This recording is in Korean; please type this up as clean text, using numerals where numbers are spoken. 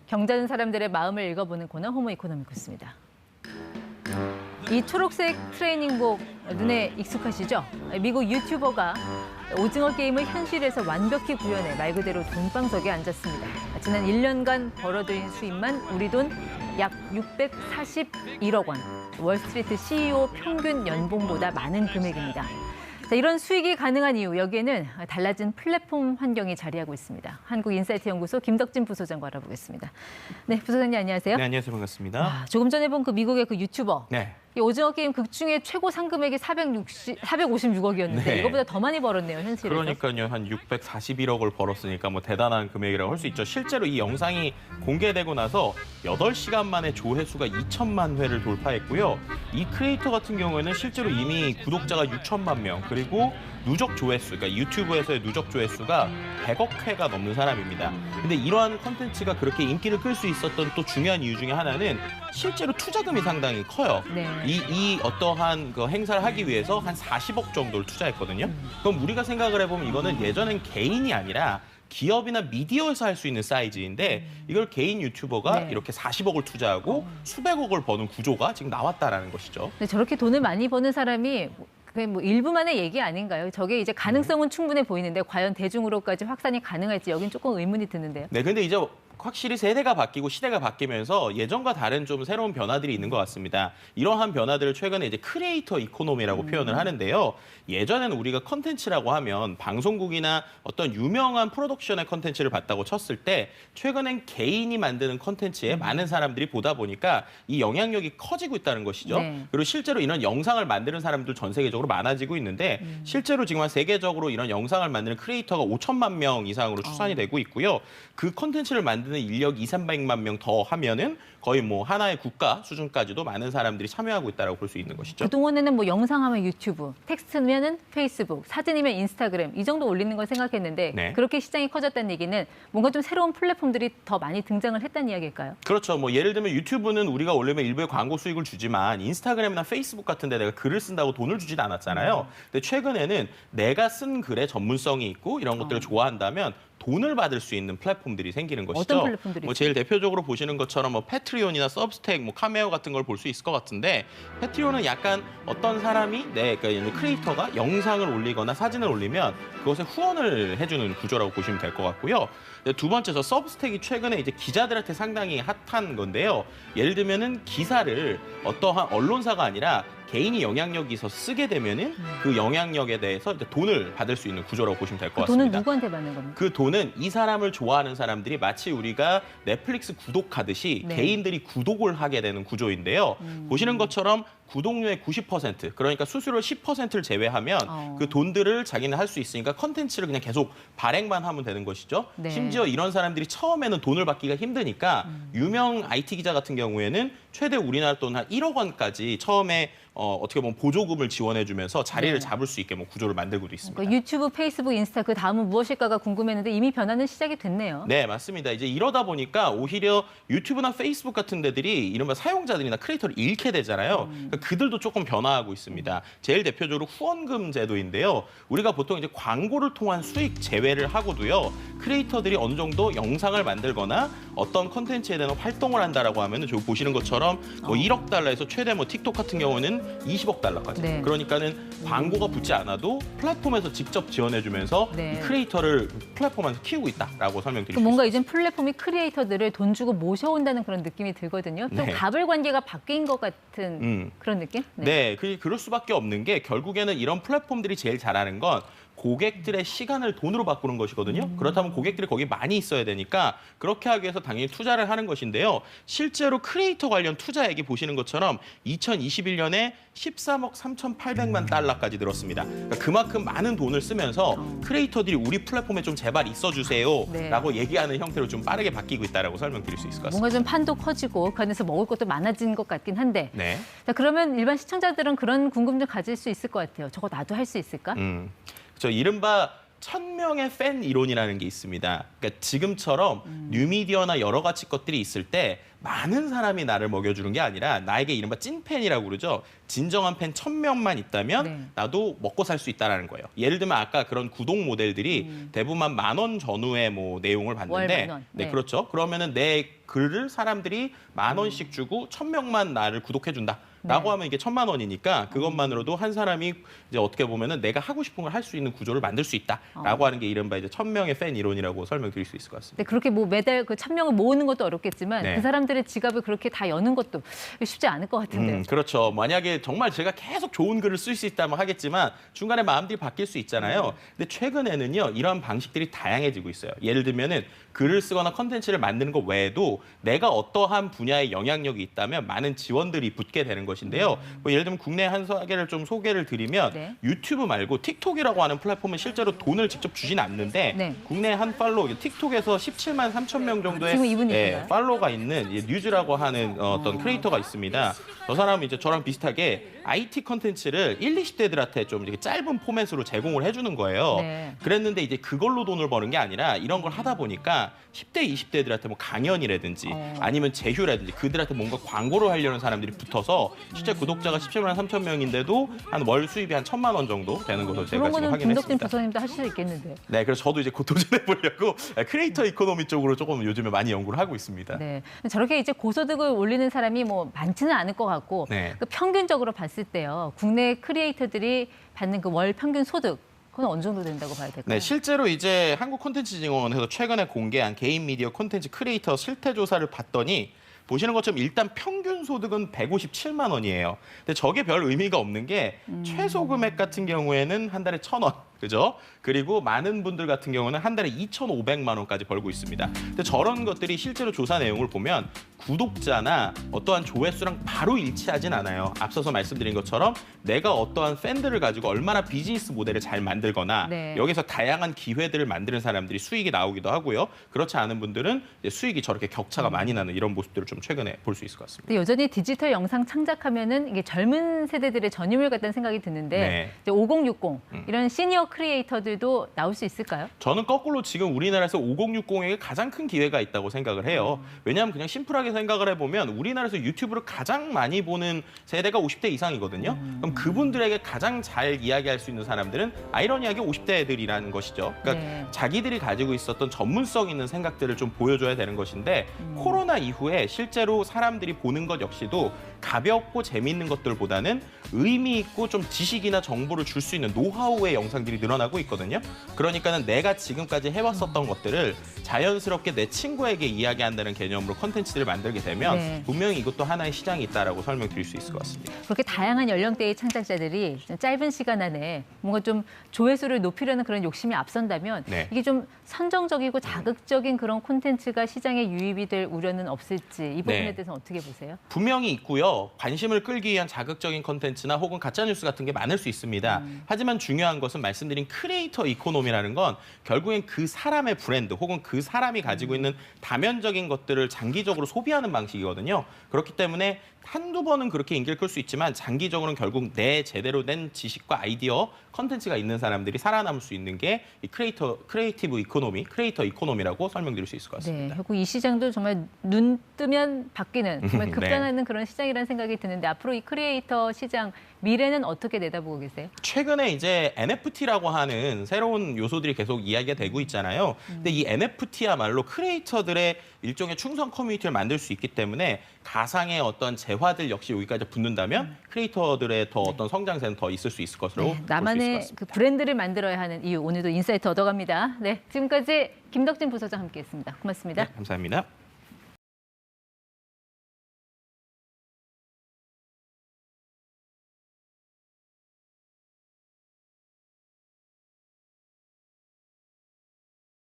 경자는 사람들의 마음을 읽어보는 코너 호모 이코노미코스입니다. 이 초록색 트레이닝복 눈에 익숙하시죠? 미국 유튜버가 오징어 게임을 현실에서 완벽히 구현해 말 그대로 돈방석에 앉았습니다. 지난 1년간 벌어들인 수입만 우리 돈 약 641억 원. 월스트리트 CEO 평균 연봉보다 많은 금액입니다. 자, 이런 수익이 가능한 이유, 여기에는 달라진 플랫폼 환경이 자리하고 있습니다. 한국인사이트 연구소 김덕진 부소장과 알아보겠습니다. 네, 부소장님 안녕하세요. 네, 안녕하세요. 반갑습니다. 조금 전에 본 그 미국의 그 유튜버. 네. 이 오징어 게임 극 중에 최고 상금액이 456억이었는데 네. 이거보다 더 많이 벌었네요, 현실에서. 그러니까요. 한 641억을 벌었으니까 뭐 대단한 금액이라고 할 수 있죠. 실제로 이 영상이 공개되고 나서 8시간 만에 조회수가 2천만 회를 돌파했고요. 이 크리에이터 같은 경우에는 실제로 이미 구독자가 6천만 명, 그리고 누적 조회수, 그러니까 유튜브에서의 누적 조회수가 100억 회가 넘는 사람입니다. 근데 이러한 콘텐츠가 그렇게 인기를 끌 수 있었던 또 중요한 이유 중에 하나는 실제로 투자금이 상당히 커요. 네. 이 어떠한 그 행사를 하기 위해서 한 40억 정도를 투자했거든요. 그럼 우리가 생각을 해보면 이거는 예전엔 개인이 아니라 기업이나 미디어에서 할 수 있는 사이즈인데 이걸 개인 유튜버가 네. 이렇게 40억을 투자하고 수백억을 버는 구조가 지금 나왔다라는 것이죠. 근데 저렇게 돈을 많이 버는 사람이 그게 뭐 일부만의 얘기 아닌가요? 저게 이제 가능성은 충분해 보이는데 과연 대중으로까지 확산이 가능할지 여긴 조금 의문이 드는데요. 네, 근데 이제 확실히 세대가 바뀌고 시대가 바뀌면서 예전과 다른 좀 새로운 변화들이 있는 것 같습니다. 이러한 변화들을 최근에 이제 크리에이터 이코노미라고 표현을 하는데요. 예전에는 우리가 컨텐츠라고 하면 방송국이나 어떤 유명한 프로덕션의 컨텐츠를 봤다고 쳤을 때 최근엔 개인이 만드는 컨텐츠에 많은 사람들이 보다 보니까 이 영향력이 커지고 있다는 것이죠. 네. 그리고 실제로 이런 영상을 만드는 사람들 전 세계적으로 많아지고 있는데 실제로 지금 한 세계적으로 이런 영상을 만드는 크리에이터가 5천만 명 이상으로 추산이 되고 있고요. 그 컨텐츠를 만드는 인력 200~300만 명 더 하면은 거의 뭐 하나의 국가 수준까지도 많은 사람들이 참여하고 있다고 볼 수 있는 것이죠. 그동안에는 뭐 영상하면 유튜브, 텍스트면은 페이스북, 사진이면 인스타그램 이 정도 올리는 걸 생각했는데 네. 그렇게 시장이 커졌다는 얘기는 뭔가 좀 새로운 플랫폼들이 더 많이 등장을 했다는 이야기일까요? 그렇죠. 뭐 예를 들면 유튜브는 우리가 올리면 일부의 광고 수익을 주지만 인스타그램이나 페이스북 같은 데 내가 글을 쓴다고 돈을 주지도 않았잖아요. 근데 최근에는 내가 쓴 글에 전문성이 있고 이런 것들을 좋아한다면 돈을 받을 수 있는 플랫폼들이 생기는 것이죠. 어떤 플랫폼들이 뭐 제일 대표적으로 보시는 것처럼 뭐 패트리온이나 서브스택, 뭐 카메오 같은 걸 볼 수 있을 것 같은데 패트리온은 약간 어떤 사람이 그러니까 크리에이터가 영상을 올리거나 사진을 올리면 그것에 후원을 해주는 구조라고 보시면 될 것 같고요. 두 번째, 저 서브스택이 최근에 이제 기자들한테 상당히 핫한 건데요. 예를 들면은 기사를 어떠한 언론사가 아니라 개인이 영향력이 있어서 쓰게 되면은 그 영향력에 대해서 이제 돈을 받을 수 있는 구조라고 보시면 될 것 그 돈은 같습니다. 누구한테 받는 겁니까? 그 돈은 이 사람을 좋아하는 사람들이 마치 우리가 넷플릭스 구독하듯이 네. 개인들이 구독을 하게 되는 구조인데요. 보시는 것처럼 구독료의 90%, 그러니까 수수료 10%를 제외하면 그 돈들을 자기는 할 수 있으니까 컨텐츠를 그냥 계속 발행만 하면 되는 것이죠. 네. 심지어 이런 사람들이 처음에는 돈을 받기가 힘드니까 유명 IT 기자 같은 경우에는 최대 우리나라 돈 한 1억 원까지 처음에 어떻게 보면 보조금을 지원해주면서 자리를 네. 잡을 수 있게 뭐 구조를 만들고도 있습니다. 그러니까 유튜브, 페이스북, 인스타 그 다음은 무엇일까가 궁금했는데 이미 변화는 시작이 됐네요. 네, 맞습니다. 이제 이러다 보니까 오히려 유튜브나 페이스북 같은 데들이 이른바 사용자들이나 크리에이터를 잃게 되잖아요. 그러니까 그들도 조금 변화하고 있습니다. 제일 대표적으로 후원금 제도인데요. 우리가 보통 이제 광고를 통한 수익 제외를 하고도요. 크리에이터들이 어느 정도 영상을 만들거나 어떤 컨텐츠에 대한 활동을 한다라고 하면은 저기 보시는 것처럼 뭐 1억 달러에서 최대 뭐 틱톡 같은 경우는 20억 달러까지. 네. 그러니까는 광고가 붙지 않아도 플랫폼에서 직접 지원해주면서 네. 이 크리에이터를 플랫폼에서 키우고 있다라고 설명드릴 수 뭔가 있습니다. 이젠 플랫폼이 크리에이터들을 돈 주고 모셔온다는 그런 느낌이 들거든요. 좀 네. 갑을 관계가 바뀐 것 같은 그런 느낌? 네, 그럴 수밖에 없는 게 결국에는 이런 플랫폼들이 제일 잘하는 건 고객들의 시간을 돈으로 바꾸는 것이거든요. 그렇다면 고객들이 거기 많이 있어야 되니까 그렇게 하기 위해서 당연히 투자를 하는 것인데요. 실제로 크리에이터 관련 투자액이 보시는 것처럼 2021년에 13억 3,800만 달러까지 늘었습니다. 그러니까 그만큼 많은 돈을 쓰면서 크리에이터들이 우리 플랫폼에 좀 제발 있어주세요 네. 라고 얘기하는 형태로 좀 빠르게 바뀌고 있다고 설명드릴 수 있을 것 같습니다. 뭔가 좀 판도 커지고 그 안에서 먹을 것도 많아진 것 같긴 한데 네. 자, 그러면 일반 시청자들은 그런 궁금증 가질 수 있을 것 같아요. 저거 나도 할 수 있을까? 저 이른바 1000명의 팬 이론이라는 게 있습니다. 그러니까 지금처럼 뉴미디어나 여러 가지 것들이 있을 때 많은 사람이 나를 먹여주는 게 아니라 나에게 이른바 찐팬이라고 그러죠. 진정한 팬 1000명만 있다면 네. 나도 먹고 살 수 있다라는 거예요. 예를 들면 아까 그런 구독 모델들이 대부분 10,000원 전후의 뭐 내용을 월 봤는데 10,000원. 네, 네. 그렇죠. 그러면은 내 글을 사람들이 10,000원씩 주고 1000명만 나를 구독해준다. 라고 네. 하면 이게 1000만 원이니까 그것만으로도 한 사람이 이제 어떻게 보면은 내가 하고 싶은 걸 할 수 있는 구조를 만들 수 있다라고 하는 게 이른바 이제 1000명의 팬 이론이라고 설명드릴 수 있을 것 같습니다. 네, 그렇게 뭐 매달 그 1,000명을 모으는 것도 어렵겠지만 네. 그 사람들의 지갑을 그렇게 다 여는 것도 쉽지 않을 것 같은데요. 그렇죠. 만약에 정말 제가 계속 좋은 글을 쓸 수 있다면 하겠지만 중간에 마음들이 바뀔 수 있잖아요. 근데 최근에는요, 이런 방식들이 다양해지고 있어요. 예를 들면은 글을 쓰거나 컨텐츠를 만드는 것 외에도 내가 어떠한 분야에 영향력이 있다면 많은 지원들이 붙게 되는 것인데요. 뭐 예를 들면 국내 한 사례를 좀 소개를 드리면 네. 유튜브 말고 틱톡이라고 하는 플랫폼은 실제로 돈을 직접 주진 않는데 네. 국내 한 팔로우, 틱톡에서 17만 3천 명 정도의 지금 이분이신가요? 팔로우가 있는 뉴즈라고 하는 어떤 크리에이터가 있습니다. 저 사람은 이제 저랑 비슷하게 IT 컨텐츠를 1, 20대들한테 좀 이렇게 짧은 포맷으로 제공을 해주는 거예요. 네. 그랬는데 이제 그걸로 돈을 버는 게 아니라 이런 걸 하다 보니까 10대, 20대들한테 뭐 강연이라든지 아니면 제휴라든지 그들한테 뭔가 광고를 하려는 사람들이 붙어서 실제 구독자가 17만 3천 명인데도 한 월 수입이 한 1,000만 원 정도 되는 것으로 제가 그런 지금 거는 김덕진 확인했습니다. 부서님도 하실 수 있겠는데요. 네, 그래서 저도 이제 곧 도전해 보려고 크리에이터 이코노미 쪽으로 조금 요즘에 많이 연구를 하고 있습니다. 네, 저렇게 이제 고소득을 올리는 사람이 뭐 많지는 않을 것 같고 네. 그 평균적으로 봤을 때요, 국내 크리에이터들이 받는 그 월 평균 소득 그건 어느 정도 된다고 봐야 될까요? 네, 실제로 이제 한국콘텐츠진흥원에서 최근에 공개한 개인 미디어 콘텐츠 크리에이터 실태 조사를 봤더니 보시는 것처럼 일단 평균 소득은 157만 원이에요. 근데 저게 별 의미가 없는 게 최소 금액 같은 경우에는 한 달에 1,000원. 그죠? 그리고 많은 분들 같은 경우는 한 달에 2,500만 원까지 벌고 있습니다. 근데 저런 것들이 실제로 조사 내용을 보면 구독자나 어떠한 조회수랑 바로 일치하진 않아요. 앞서서 말씀드린 것처럼 내가 어떠한 팬들을 가지고 얼마나 비즈니스 모델을 잘 만들거나 네. 여기서 다양한 기회들을 만드는 사람들이 수익이 나오기도 하고요. 그렇지 않은 분들은 이제 수익이 저렇게 격차가 많이 나는 이런 모습들을 좀 최근에 볼 수 있을 것 같습니다. 근데 여전히 디지털 영상 창작하면은 이게 젊은 세대들의 전유물 같다는 생각이 드는데 네. 이제 5060 이런 시니어 크리에이터들도 나올 수 있을까요? 저는 거꾸로 지금 우리나라에서 5060에게 가장 큰 기회가 있다고 생각을 해요. 왜냐하면 그냥 심플하게 생각을 해보면 우리나라에서 유튜브를 가장 많이 보는 세대가 50대 이상이거든요. 그럼 그분들에게 가장 잘 이야기할 수 있는 사람들은 아이러니하게 50대들이라는 것이죠. 그러니까 네. 자기들이 가지고 있었던 전문성 있는 생각들을 좀 보여줘야 되는 것인데 코로나 이후에 실제로 사람들이 보는 것 역시도 가볍고 재미있는 것들보다는 의미 있고 좀 지식이나 정보를 줄 수 있는 노하우의 영상들이 늘어나고 있거든요. 그러니까는 내가 지금까지 해왔었던 것들을 자연스럽게 내 친구에게 이야기한다는 개념으로 컨텐츠들을 만들게 되면 네. 분명히 이것도 하나의 시장이 있다라고 설명드릴 수 있을 것 같습니다. 그렇게 다양한 연령대의 창작자들이 짧은 시간 안에 뭔가 좀 조회수를 높이려는 그런 욕심이 앞선다면 네. 이게 좀 선정적이고 자극적인 그런 콘텐츠가 시장에 유입이 될 우려는 없을지 이 부분에 네. 대해서는 어떻게 보세요? 분명히 있고요. 관심을 끌기 위한 자극적인 컨텐츠나 혹은 가짜뉴스 같은 게 많을 수 있습니다. 하지만 중요한 것은 말씀드린 크리에이터 이코노미라는 건 결국엔 그 사람의 브랜드 혹은 그 사람이 가지고 있는 다면적인 것들을 장기적으로 소비하는 방식이거든요. 그렇기 때문에 한두 번은 그렇게 인기를 끌 수 있지만 장기적으로는 결국 내 제대로 된 지식과 아이디어, 컨텐츠가 있는 사람들이 살아남을 수 있는 게 이 크리에이티브 이코노미, 크리에이터 이코노미라고 설명드릴 수 있을 것 네, 같습니다. 결국 이 시장도 정말 눈 뜨면 바뀌는 정말 네. 급변하는 그런 시장이라는 생각이 드는데 앞으로 이 크리에이터 시장 미래는 어떻게 내다보고 계세요? 최근에 이제 NFT라고 하는 새로운 요소들이 계속 이야기가 되고 있잖아요. 근데 이 NFT야말로 크리에이터들의 일종의 충성 커뮤니티를 만들 수 있기 때문에 가상의 어떤 재화들 역시 여기까지 붙는다면 크리에이터들의 더 어떤 성장세는 더 있을 수 있을 것으로 볼 수 있을 것 나만의 같습니다. 그 브랜드를 만들어야 하는 이유 오늘도 인사이트 얻어갑니다. 네, 지금까지 김덕진 부서장 함께했습니다. 고맙습니다. 네, 감사합니다.